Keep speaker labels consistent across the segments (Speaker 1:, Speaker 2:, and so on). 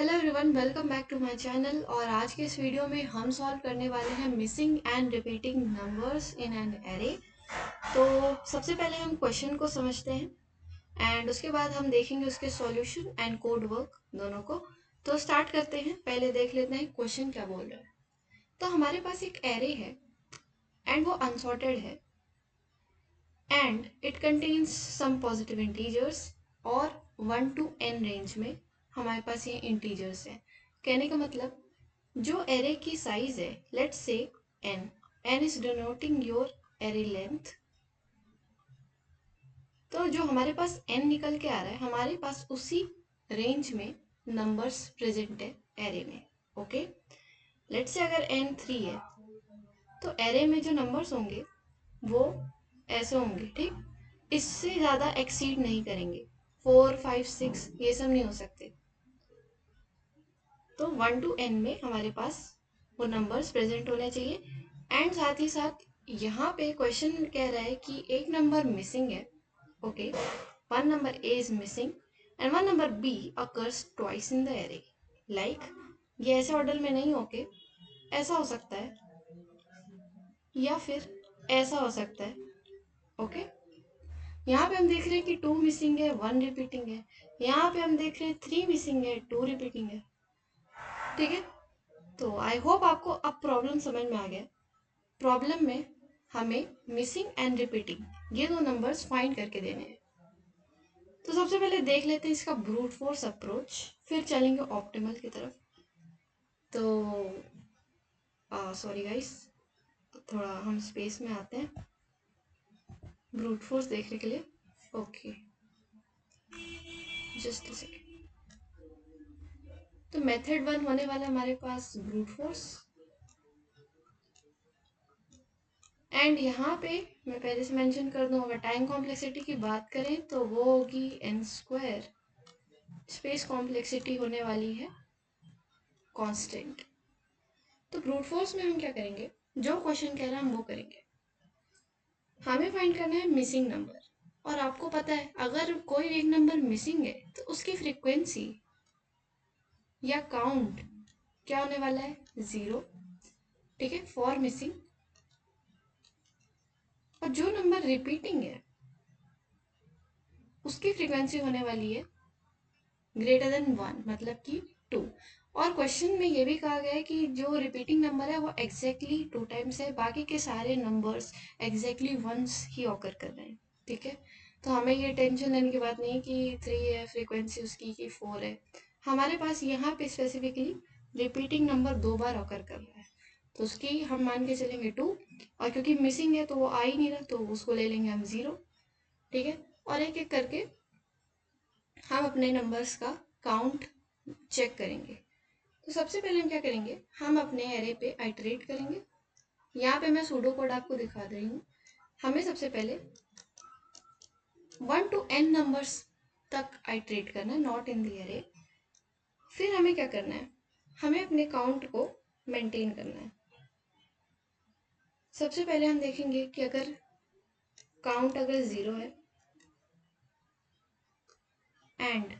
Speaker 1: Hello everyone, welcome back to my channel. और आज के इस वीडियो में हम सॉल्व करने वाले हैं missing and repeating numbers in an array. तो सबसे पहले हम क्वेश्चन को समझते हैं एंड उसके बाद हम देखेंगे उसके सॉल्यूशन एंड कोड वर्क दोनों को। तो स्टार्ट करते हैं। पहले देख लेते हैं क्वेश्चन क्या बोल रहा है। तो हमारे पास एक एरे है एंड वो अनसॉर्टेड है and it contains some positive integers और 1 to n रेंज में हमारे पास ये इंटीजर्स हैं। कहने का मतलब जो एरे की साइज है, let's say n, n is denoting your array length. तो जो हमारे पास n निकल के आ रहा है, हमारे पास उसी रेंज में नंबर्स प्रेजेंट है एरे में। ओके, लेट्स से अगर n 3 है तो एरे में जो नंबर्स होंगे वो ऐसे होंगे, ठीक। इससे ज़्यादा एक्सीड नहीं करेंगे, 4 5 6 ये सब नहीं हो सकते। तो 1 to n में हमारे पास वो नंबर्स प्रेजेंट होने चाहिए। एंड साथ ही साथ यहाँ पे क्वेश्चन कह रहा है कि एक नंबर मिसिंग है। Okay, one number A is missing and one number B occurs twice in the array. Like ये ऐसे ऑर्डर में नहीं होके ऐसा हो सकता है या फिर ऐसा हो सकता है। ओके, यहाँ पे हम देख रहे हैं कि 2 मिसिंग है, 1 रिपीटिंग है। यहाँ पे हम देख रहे हैं 3 मिसिंग है, 2 रिपीटिंग है। ठीक है, तो आई होप आपको अब प्रॉब्लम समझ में आ गया। प्रॉब्लम में हमें मिसिंग एंड रिपीटिंग ये दो नंबर्स फाइंड करके देने हैं। तो सबसे पहले देख लेते हैं इसका ब्रूट फोर्स अप्रोच, फिर चलेंगे ऑप्टिमल की तरफ। तो सॉरी गाइस, थोड़ा हम स्पेस में आते हैं ब्रूट फोर्स देखने के लिए। Okay, just a second. तो मेथड 1 होने वाला हमारे पास ब्रूट फोर्स। एंड यहाँ पे मैं पहले से मेंशन कर दूँ, अगर टाइम कॉम्प्लेक्सिटी की बात करें तो वो होगी n स्क्वायर। स्पेस कॉम्प्लेक्सिटी होने वाली है कांस्टेंट। तो ब्रूट फोर्स में हम क्या करेंगे, जो क्वेश्चन कह रहा है हम वो करेंगे। हमें फाइंड करना है मिसिंग नंबर। और आपको पता है अगर कोई एक नंबर मिसिंग है तो उसकी फ्रीक्वेंसी या काउंट क्या होने वाला है, 0। ठीक है, फॉर मिसिंग। और जो नंबर रिपीटिंग है उसकी फ्रीक्वेंसी होने वाली है ग्रेटर देन 1, मतलब कि 2। और क्वेश्चन में ये भी कहा गया है कि जो रिपीटिंग नंबर है वो एग्जैक्टली 2 टाइम्स है, बाकी के सारे नंबर्स एग्जैक्टली वंस ही ऑकर कर रहे हैं। ठीक है, तो हमें ये टेंशन लेने की बात नहीं कि 3 है फ्रीक्वेंसी उसकी कि 4 है। हमारे पास यहाँ पे स्पेसिफिकली रिपीटिंग नंबर 2 बार ऑकर कर रहा है, तो उसकी हम मान के चलेंगे 2। और क्योंकि मिसिंग है तो वो आ ही नहीं रहा, तो उसको ले लेंगे हम 0। ठीक है, और एक एक करके हम अपने नंबर्स का काउंट चेक करेंगे। तो सबसे पहले हम क्या करेंगे, हम अपने एरे पे आइटरेट करेंगे। यहाँ पे मैं सूडो कोड आपको दिखा दे रही हूँ। हमें सबसे पहले 1 to n नंबर्स तक आइटरेट करना है, नॉट इन द एरे। फिर हमें क्या करना है, हमें अपने काउंट को मेंटेन करना है। सबसे पहले हम देखेंगे कि अगर काउंट अगर 0 है एंड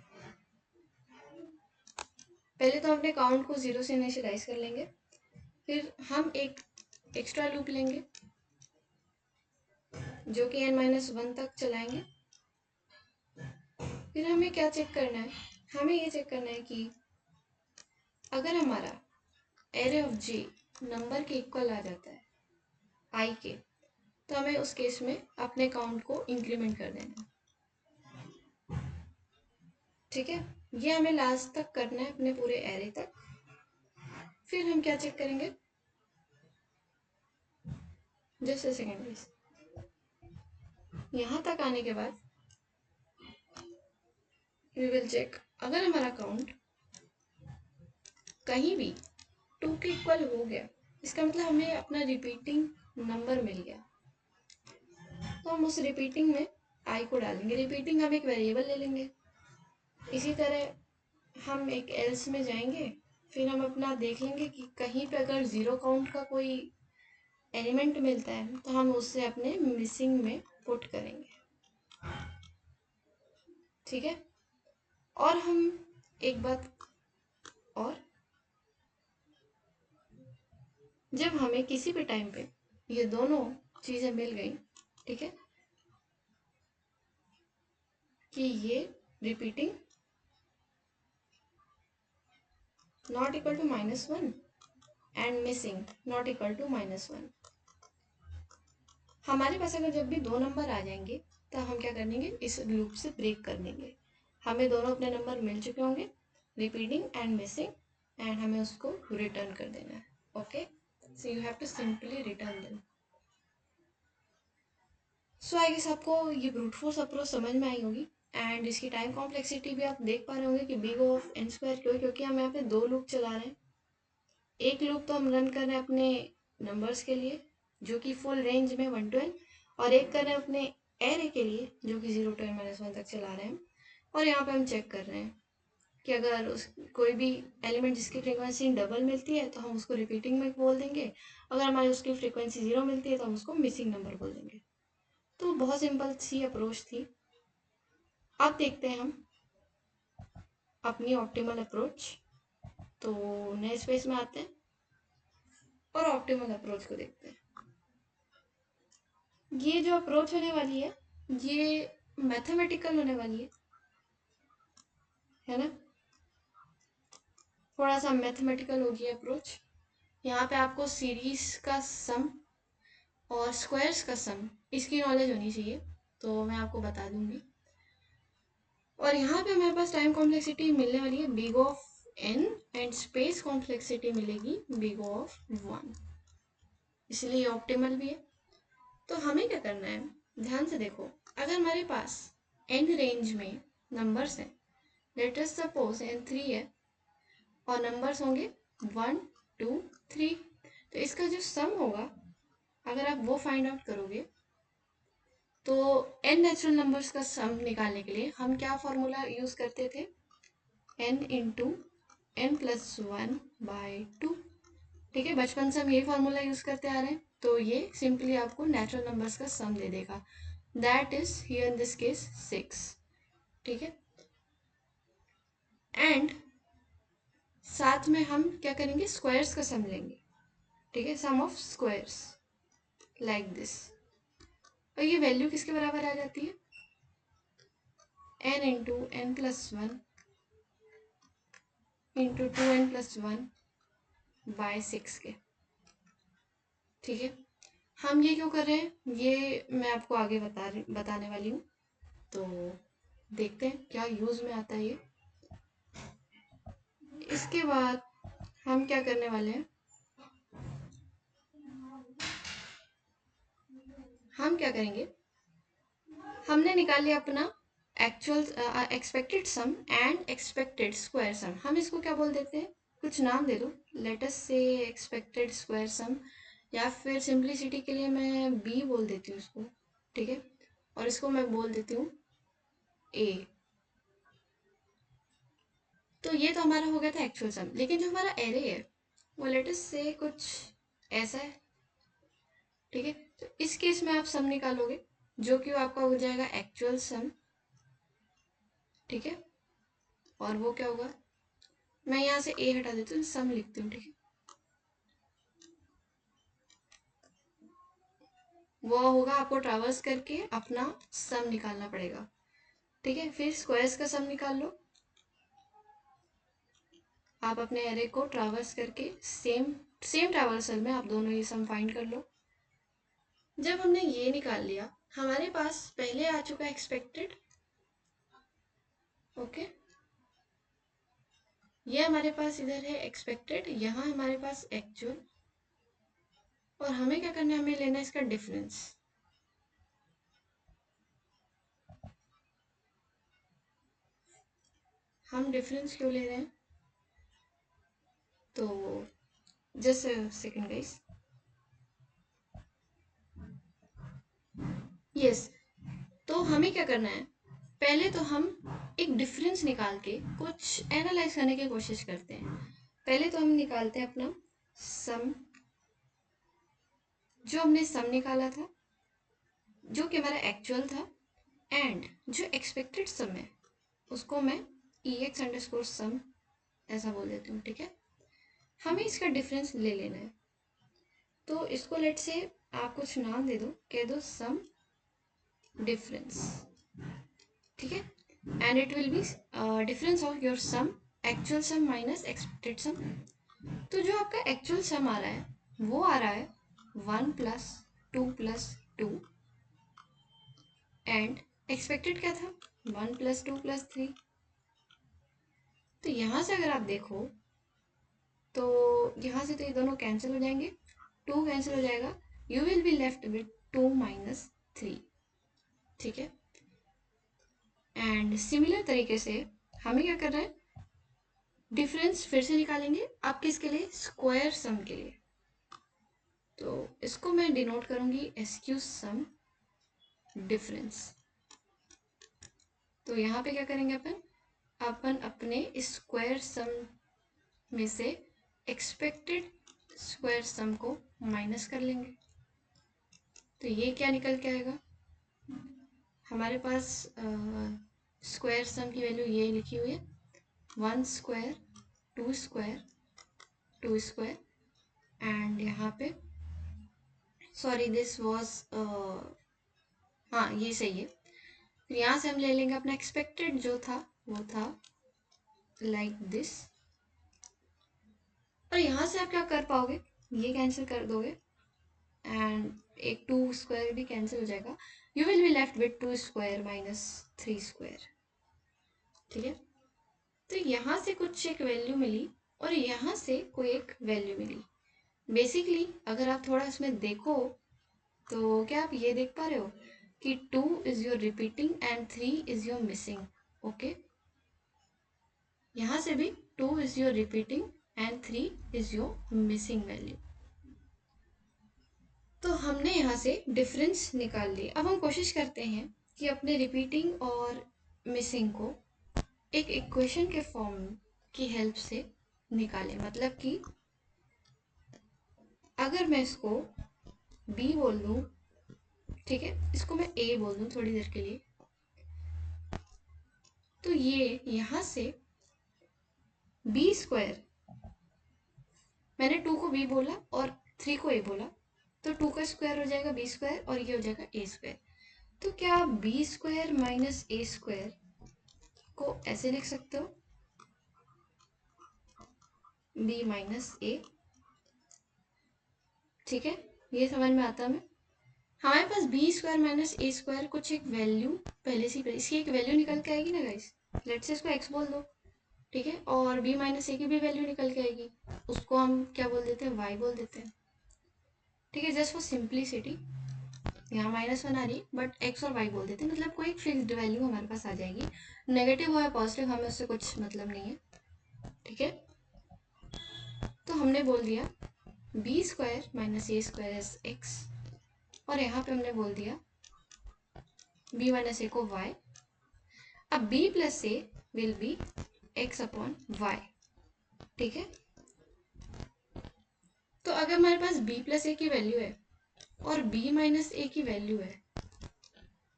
Speaker 1: पहले तो अपने काउंट को 0 से इनिशियलाइज कर लेंगे। फिर हम एक एक्स्ट्रा लूप लेंगे जो कि n-1 तक चलाएंगे। फिर हमें क्या चेक करना है, हमें ये चेक करना है कि अगर हमारा एरे ऑफ j नंबर के इक्वल आ जाता है i के, तो हमें उस केस में अपने काउंट को इंक्रीमेंट कर देना है। ठीक है, ये हमें लास्ट तक करना है, अपने पूरे एरे तक। फिर हम क्या चेक करेंगे, जस्ट अ सेकेंड प्लीज। यहाँ तक आने के बाद वी विल चेक अगर हमारा काउंट कहीं भी 2 के इक्वल हो गया, इसका मतलब हमें अपना रिपीटिंग नंबर मिल गया। तो हम उस रिपीटिंग में आई को डालेंगे। रिपीटिंग हम एक वेरिएबल ले लेंगे। इसी तरह हम एक एल्स में जाएंगे, फिर हम अपना देख लेंगे कि कहीं पे अगर 0 काउंट का कोई एलिमेंट मिलता है तो हम उससे अपने मिसिंग में पुट करेंगे। ठीक है, और हम एक बात और जब हमें किसी भी टाइम पे ये दोनों चीज़ें मिल गई, ठीक है, कि ये repeating not equal to -1 and missing not equal to -1, हमारे पास अगर जब भी दो नंबर आ जाएंगे तो हम क्या कर देंगे, इस लूप से ब्रेक कर देंगे। हमें दोनों अपने नंबर मिल चुके होंगे, रिपीटिंग एंड मिसिंग, एंड हमें उसको रिटर्न कर देना है। Okay, so you have to simply return them. So I guess आपको ये ब्रूट फोर्स अप्रोच समझ में आई होगी, एंड इसकी टाइम कॉम्प्लेक्सिटी भी आप देख पा रहे होंगे कि बिग ऑफ n स्क्वायर क्यों, क्योंकि हम यहाँ पे दो लूप चला रहे हैं। एक लूप तो हम रन कर रहे हैं अपने नंबर्स के लिए जो कि फुल रेंज में 1 to n, और एक कर रहे हैं अपने एरे के लिए जो कि 0 to n-1 तक चला रहे हैं। और यहाँ पे हम चेक कर रहे हैं कि अगर उस कोई भी एलिमेंट जिसकी फ्रीक्वेंसी डबल मिलती है तो हम उसको रिपीटिंग में बोल देंगे, अगर हमारी उसकी फ्रीक्वेंसी 0 मिलती है तो हम उसको मिसिंग नंबर बोल देंगे। तो बहुत सिंपल सी अप्रोच थी। अब देखते हैं हम अपनी ऑप्टिमल अप्रोच। तो नए स्पेस में आते हैं और ऑप्टिमल अप्रोच को देखते हैं। ये जो अप्रोच होने वाली है ये मैथमेटिकल होने वाली है ना, थोड़ा सा मैथमेटिकल होगी अप्रोच। यहाँ पे आपको सीरीज का सम और स्क्वायर्स का सम इसकी नॉलेज होनी चाहिए, तो मैं आपको बता दूंगी। और यहाँ पे हमारे पास टाइम कॉम्प्लेक्सिटी मिलने वाली है big of n and space complexity मिलेगी बिग ऑफ 1, इसलिए ऑप्टिमल भी है। तो हमें क्या करना है, ध्यान से देखो, अगर हमारे पास n रेंज में नंबर्स हैं, लेट अस सपोज n3 है और नंबर्स होंगे 1 2 3, तो इसका जो सम होगा अगर आप वो फाइंड आउट करोगे तो n नेचुरल नंबर्स का सम निकालने के लिए हम क्या फॉर्मूला यूज करते थे, n इंटू n+1/2। ठीक है, बचपन से हम यही फॉर्मूला यूज करते आ रहे हैं, तो ये सिंपली आपको नेचुरल नंबर्स का सम दे देगा, that is here in this case 6। ठीक है, एंड साथ में हम क्या करेंगे, स्क्वायर्स का सम लेंगे। ठीक है, सम ऑफ स्क्वायर्स लाइक दिस, और ये वैल्यू किसके बराबर आ जाती है, n into n+1 into 2n+1/6 के। ठीक है, हम ये क्यों कर रहे हैं ये मैं आपको आगे बताने वाली हूँ, तो देखते हैं क्या यूज में आता है ये। इसके बाद हम क्या करने वाले हैं, हम क्या करेंगे, हमने निकाल लिया अपना actual expected sum and expected square sum. हम इसको क्या बोल देते हैं, कुछ नाम दे दो, लेट अस से एक्सपेक्टेड स्क्वायर सम, या फिर सिंपलिसिटी के लिए मैं बी बोल देती हूँ इसको। ठीक है, और इसको मैं बोल देती हूँ ए। तो ये तो हमारा हो गया था एक्चुअल सम, लेकिन जो हमारा एरे है वो लेट अस से कुछ ऐसा है। ठीक है, तो इस केस में आप सम निकालोगे जो कि आपका हो जाएगा एक्चुअल सम। ठीक है, और वो क्या होगा, मैं यहाँ से ए हटा देती हूँ, सम लिखती हूँ। ठीक है, वो होगा आपको ट्रैवर्स करके अपना सम निकालना पड़ेगा। ठीक है, फिर स्क्वायर्स का सम निकाल लो, आप अपने एरे को ट्रैवर्स करके सेम ट्रैवर्सल में आप दोनों ये सम फाइंड कर लो। जब हमने ये निकाल लिया, हमारे पास पहले आ चुका एक्सपेक्टेड। ओके, ये हमारे पास इधर है एक्सपेक्टेड, यहाँ हमारे पास एक्चुअल, और हमें क्या करना है, हमें लेना है इसका डिफरेंस। हम डिफरेंस क्यों ले रहे हैं, तो जस्ट सेकंड गाइस, यस, तो हमें क्या करना है, पहले तो हम एक डिफरेंस निकाल के कुछ एनालाइज करने की कोशिश करते हैं। पहले तो हम निकालते हैं अपना सम, जो हमने सम निकाला था जो कि हमारा एक्चुअल था, एंड जो एक्सपेक्टेड सम है उसको मैं EX_sum ऐसा बोल देती हूँ, ठीक है। हमें इसका डिफरेंस ले लेना है, तो इसको लेट से आप कुछ नाम दे दो, कह दो सम डिफरेंस, ठीक है। And it will be difference of your sum, actual sum minus expected sum. तो जो आपका एक्चुअल सम आ रहा है वो आ रहा है 1 प्लस 2 प्लस 2, एंड एक्सपेक्टेड क्या था 1 प्लस 2 प्लस 3। तो यहाँ से अगर आप देखो तो यहाँ से तो ये दोनों कैंसिल हो जाएंगे, 2 कैंसिल हो जाएगा, you will be left with 2 minus 3, ठीक है। एंड सिमिलर तरीके से हमें क्या करना है, डिफरेंस फिर से निकालेंगे, आप किसके लिए, स्क्वायर सम के लिए। तो इसको मैं डिनोट करूंगी एस क्यू सम डिफरेंस। तो यहाँ पे क्या करेंगे अपन अपने स्क्वायर सम में से एक्सपेक्टेड स्क्वायर सम को माइनस कर लेंगे। तो ये क्या निकल के आएगा, हमारे पास स्क्वायर सम की वैल्यू ये लिखी हुई है, 1 स्क्वायर 2 स्क्वायर 2 स्क्वायर, एंड यहाँ पे सॉरी दिस वॉज, हाँ ये सही है। फिर यहाँ से हम ले लेंगे अपना एक्सपेक्टेड जो था वो था लाइक दिस, और यहाँ से आप क्या कर पाओगे, ये कैंसिल कर दोगे एंड एक 2 स्क्वायर भी कैंसिल हो जाएगा, you will be left with 2 square minus 3 square, ठीक है। तो यहाँ से कुछ एक वैल्यू मिली और यहाँ से कोई एक वैल्यू मिली। बेसिकली अगर आप थोड़ा इसमें देखो तो क्या आप ये देख पा रहे हो कि 2 is your repeating and 3 is your missing, okay. यहाँ से भी 2 is your repeating and 3 is your missing value. तो हमने यहाँ से डिफरेंस निकाल ली। अब हम कोशिश करते हैं कि अपने रिपीटिंग और मिसिंग को एक इक्वेशन के फॉर्म की हेल्प से निकालें। मतलब कि अगर मैं इसको b बोल दूँ, ठीक है, इसको मैं a बोल दूँ थोड़ी देर के लिए, तो ये यहाँ से b स्क्वायर, मैंने 2 को b बोला और 3 को a बोला, तो 2 का स्क्वायर हो जाएगा b स्क्वायर और ये हो जाएगा a स्क्वायर। तो क्या आप b square minus a square को ऐसे लिख सकते हो, b माइनस a, ठीक है। ये समझ में आता है। हमारे पास B square minus A square कुछ एक वैल्यू पहले से इसकी एक वैल्यू निकल के आएगी ना गाइस, लेट्स से इसको एक्स बोल दो, ठीक है, और बी माइनस ए की भी वैल्यू निकल के आएगी, उसको हम क्या बोल देते हैं, वाई बोल देते हैं, ठीक है, जस्ट फॉर सिंप्लिसिटी। यहाँ -1 आ रही है बट एक्स और वाई बोल देते हैं, मतलब कोई एक फिक्स्ड वैल्यू हमारे पास आ जाएगी, नेगेटिव हो या पॉजिटिव हमें उससे कुछ मतलब नहीं है, ठीक है। तो हमने बोल दिया B square minus A square is X, और यहाँ पे हमने बोल दिया b माइनस ए को y। अब b plus A will be x upon y, ठीक है। तो अगर हमारे पास b प्लस ए की वैल्यू है और b माइनस ए की वैल्यू है,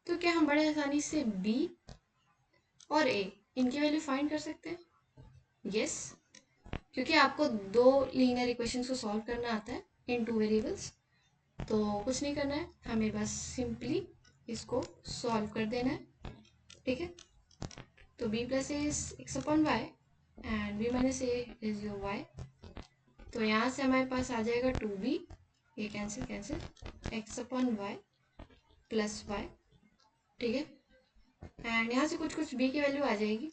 Speaker 1: तो क्या हम बड़े आसानी से b और a इनकी वैल्यू फाइंड कर सकते हैं? यस, क्योंकि आपको दो लीनियर इक्वेशंस को सॉल्व करना आता है इन 2 वेरिएबल्स। तो कुछ नहीं करना है, हमें बस सिंपली इसको सॉल्व कर देना है, ठीक है। तो b plus A is X upon Y and b minus A is your y। तो यहाँ से हमारे पास आ जाएगा 2b, ये cancel cancel, X upon Y plus Y, ठीक है। एंड यहाँ से कुछ कुछ b की वैल्यू आ जाएगी,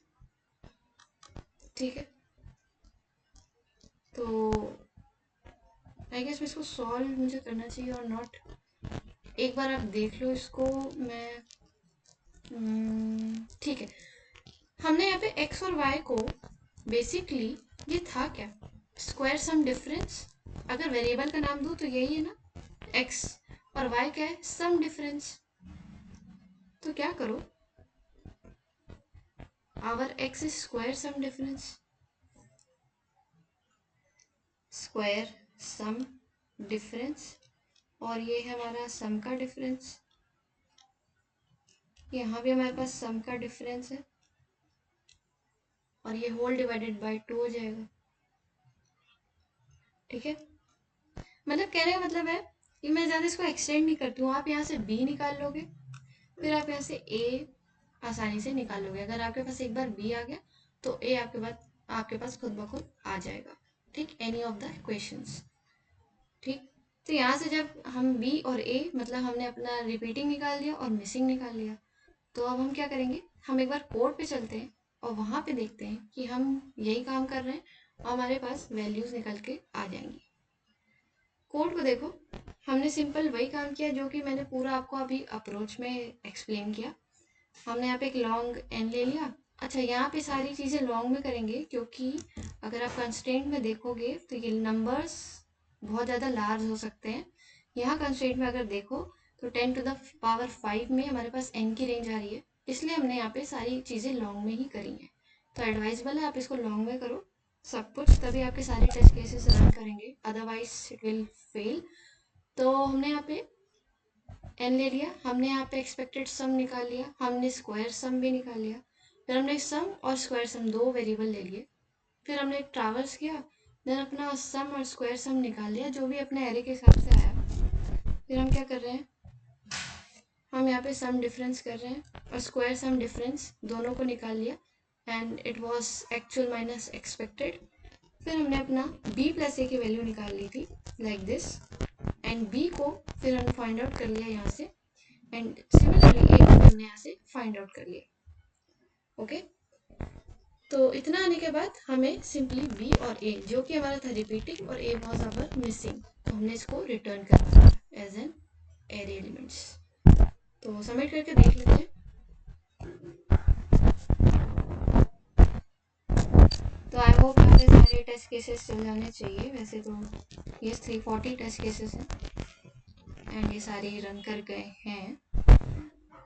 Speaker 1: ठीक है। तो आई गेस इसको सॉल्व मुझे करना चाहिए और नॉट, एक बार आप देख लो इसको। मैं ठीक है, हमने यहाँ पे x और y को बेसिकली, ये था क्या, स्क्वायर सम डिफरेंस। अगर वेरिएबल का नाम दूँ तो यही है ना, x, और y क्या है, सम डिफरेंस। तो क्या करो, our x is square sum difference, square sum difference, और ये है हमारा सम का डिफरेंस, यहाँ भी हमारे पास सम का डिफरेंस है, और ये होल डिवाइडेड बाय 2 हो जाएगा। ठीक है, मतलब कहने का मतलब है कि मैं ज़्यादा इसको एक्सटेंड नहीं करती हूँ। आप यहाँ से b निकाल लोगे, फिर आप यहाँ से a आसानी से निकाल लोगे। अगर आपके पास एक बार b आ गया तो a आपके पास खुद ब खुद आ जाएगा। ठीक, एनी ऑफ द इक्वेशंस। ठीक, तो यहाँ से जब हम b और a मतलब हमने अपना रिपीटिंग निकाल लिया और मिसिंग निकाल लिया, तो अब हम क्या करेंगे, हम एक बार कोड पे चलते हैं और वहाँ पे देखते हैं कि हम यही काम कर रहे हैं और हमारे पास वैल्यूज़ निकल के आ जाएंगी। कोड को देखो, हमने सिंपल वही काम किया जो कि मैंने पूरा आपको अभी अप्रोच में एक्सप्लेन किया। हमने यहाँ पे एक लॉन्ग एन ले लिया। अच्छा, यहाँ पे सारी चीज़ें लॉन्ग में करेंगे क्योंकि अगर आप कंस्ट्रेंट में देखोगे तो ये नंबर्स बहुत ज़्यादा लार्ज हो सकते हैं। यहाँ कंस्ट्रेंट में अगर देखो तो 10 टू द पावर 5 में हमारे पास n की रेंज आ रही है, इसलिए हमने यहाँ पे सारी चीज़ें लॉन्ग में ही करी हैं। तो एडवाइजेबल है आप इसको लॉन्ग में करो सब कुछ, तभी आपके सारे टेस्ट केसेस रन करेंगे, अदरवाइज इट विल फेल। तो हमने यहाँ पे n ले लिया, हमने यहाँ पे एक्सपेक्टेड सम निकाल लिया, हमने स्क्वायर सम भी निकाल लिया, फिर हमने सम और स्क्वायर सम 2 वेरिएबल ले लिए, फिर हमने एक ट्रावर्स किया, देन अपना सम और स्क्वायर सम निकाल लिया जो भी अपने एरे के हिसाब से आया। फिर हम क्या कर रहे हैं, हम यहाँ पे सम डिफरेंस कर रहे हैं और स्क्वायर सम डिफरेंस दोनों को निकाल लिया and it was actual minus expected. फिर हमने अपना b प्लस a की वैल्यू निकाल ली थी लाइक दिस, एंड b को फिर हमने फाइंड आउट कर लिया यहाँ से, एंड सिमिलरली a को हमने यहाँ से फाइंड आउट कर लिया। ओके, तो इतना आने के बाद हमें सिंपली b और a जो कि हमारा था रिपीटिंग और a वाज आवर मिसिंग, तो हमने इसको रिटर्न कर दिया एज एन एरे एलिमेंट्स। तो सबमिट करके देख लेते हैं। तो आई होप यहाँ पे सारे टेस्ट केसेस चल जाने चाहिए। वैसे तो ये 340 टेस्ट केसेस हैं एंड ये सारे रन कर गए हैं।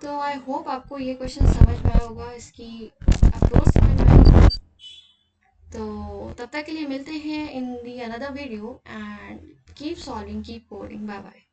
Speaker 1: तो आई होप आपको ये क्वेश्चन समझ में आया होगा, इसकी अप्रोच समझ में आई होगी। तो तब तक के लिए मिलते हैं in the another video and keep solving, keep coding. Bye bye.